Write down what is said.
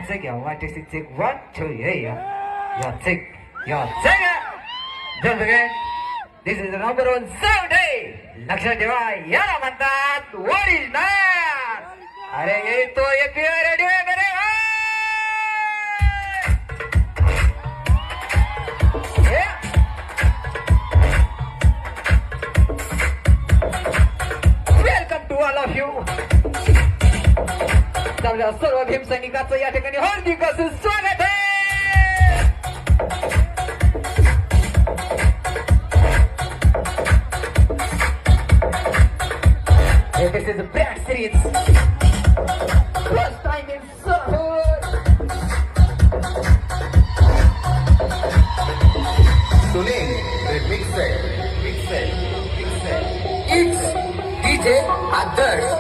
check, yeah, one, two, check, 1, 2, yeah. Yeah, check, yeah. Don't forget, this is the number 1 sound, hey. लक्षात ठेवा, याला म्हणतात original. अरे येतो एक रेडिओ करे. Welcome to all of you. आपल्या सर्व भीम सैनिकांचं या ठिकाणी हार्दिक असं स्वागत आहे. This is a brand series. First time in Sarhud. Sunil, mix it. It's DJ Adarsh.